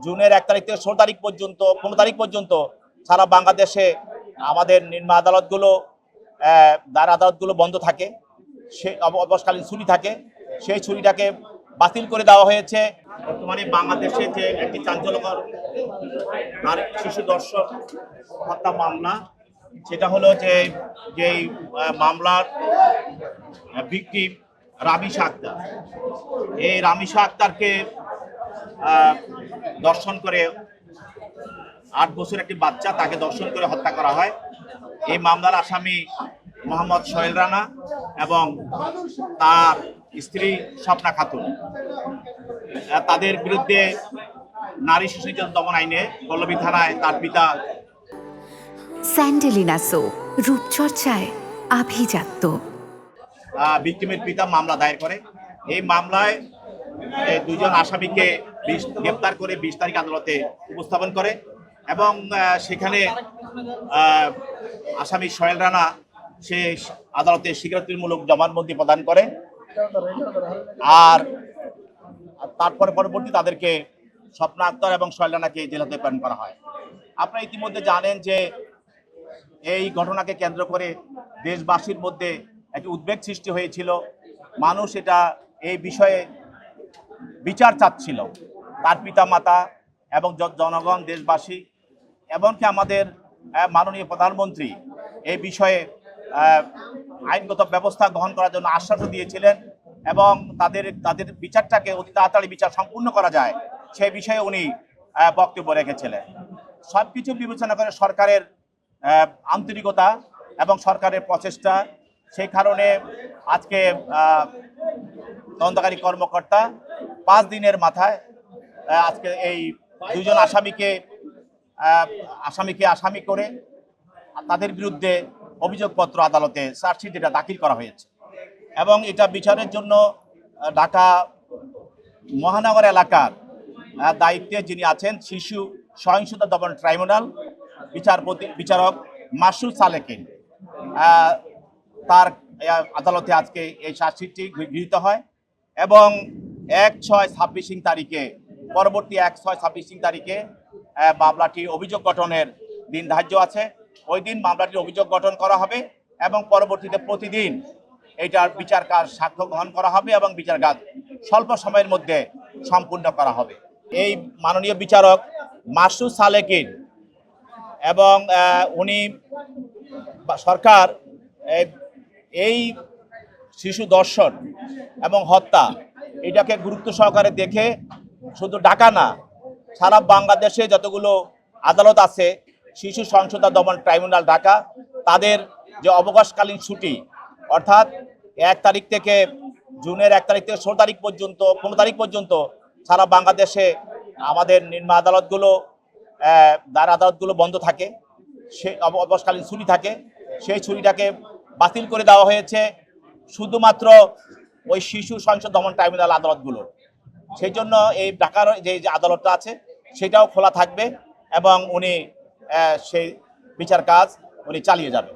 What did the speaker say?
জুনের 1 তারিখ থেকে 16 তারিখ পর্যন্ত 15 তারিখ পর্যন্ত সারা বাংলাদেশে আমাদের নিম্ন আদালতগুলো দায়রা আদালতগুলো বন্ধ থাকে, সে অবসরকালীন ছুটি থাকে। সেই ছুটিটাকে বাতিল করে দেওয়া হয়েছে। বর্তমানে বাংলাদেশে যে একটি চাঞ্চল্যকর আর শিশু দর্শক হত্যা মামলা, সেটা হলো যেই মামলার ভিকটিম রামিসা আক্তার, এই রামিসা আক্তারকে দর্শন করে 8 বছর একটি বাচ্চা তাকে দর্শন করে হত্যা করা হয়। এই মামলার আসামি মোহাম্মদ সোহেল রানা এবং তার স্ত্রী স্বপ্না খাতুন। তাদের বিরুদ্ধে নারী শিশু নির্যাতন দমন আইনে পল্লবী থানায় তার পিতা স্যান্ডেলিনা সো রূপচর্চায় আভিজাত্য ভিকটিমের পিতা মামলা দায়ের করে। এই মামলায় দুইজন আসামিকে গ্রেপ্তার করে 20 তারিখ আদালতে উপস্থাপন করে এবং সেখানে আসামি সোহেল রানা সে আদালতে স্বীকারোক্তিমূলক জবানবন্দি প্রদান করে। আর তারপরে পরবর্তী তাদেরকে স্বপ্না আক্তার এবং সোহেল রানাকে জেলাতে প্রেরণ করা হয়। আপনারা ইতিমধ্যে জানেন যে এই ঘটনাকে কেন্দ্র করে দেশবাসীর মধ্যে একটি উদ্বেগ সৃষ্টি হয়েছিল। মানুষ এই বিষয়ে বিচার চাচ্ছিল। তার পিতামাতা এবং জনগণ, দেশবাসী, এমনকি আমাদের মাননীয় প্রধানমন্ত্রী এই বিষয়ে আইনগত ব্যবস্থা গ্রহণ করার জন্য আশ্বাসও দিয়েছিলেন এবং তাদের বিচারটাকে অতি তাড়াতাড়ি বিচার সম্পূর্ণ করা যায় সেই বিষয়ে উনি বক্তব্য রেখেছিলেন। সব কিছু বিবেচনা করে সরকারের আন্তরিকতা এবং সরকারের প্রচেষ্টা, সেই কারণে আজকে তদন্তকারী কর্মকর্তা 5 দিনের মাথায় আজকে এই দুইজন আসামি করে তাদের বিরুদ্ধে অভিযোগপত্র আদালতে চার্জশিট এটা দাখিল করা হয়েছে এবং এটা বিচারের জন্য ঢাকা মহানগর এলাকার দায়িত্বে যিনি আছেন শিশু সহিংসতা দমন ট্রাইব্যুনাল বিচারক মাসুদ সালেকিন, তার আদালতে আজকে এই চার্জশিটটি গৃহীত হয় এবং 1/6/26 তারিখে পরবর্তী 1/6/26 তারিখে মামলাটি অভিযোগ গঠনের দিন ধার্য আছে। ওই দিন মামলাটির অভিযোগ গঠন করা হবে এবং পরবর্তীতে প্রতিদিন এইটার বিচার কাজ সাক্ষ্য গ্রহণ করা হবে এবং বিচার কাজ স্বল্প সময়ের মধ্যে সম্পূর্ণ করা হবে। এই মাননীয় বিচারক মাসুদ সালেকিন এবং উনি সরকার এই শিশু দর্শন এবং হত্যা এটাকে গুরুত্ব সহকারে দেখে শুধু ঢাকা না, সারা বাংলাদেশে যতগুলো আদালত আছে শিশু সহিংসতা দমন ট্রাইব্যুনাল ঢাকা, তাদের যে অবকাশকালীন ছুটি অর্থাৎ 1 তারিখ থেকে জুনের 1 তারিখ থেকে 16 তারিখ পর্যন্ত 15 তারিখ পর্যন্ত সারা বাংলাদেশে আমাদের নিম্ন আদালতগুলো দায়রা আদালতগুলো বন্ধ থাকে, সে অবসরকালীন ছুটি থাকে। সেই ছুটিটাকে বাতিল করে দেওয়া হয়েছে শুধুমাত্র ওই শিশু সহিংসতা দমন ট্রাইব্যুনাল আদালতগুলো। সেই জন্য এই ঢাকার যে আদালতটা আছে সেটাও খোলা থাকবে এবং উনি সেই বিচার কাজ উনি চালিয়ে যাবেন।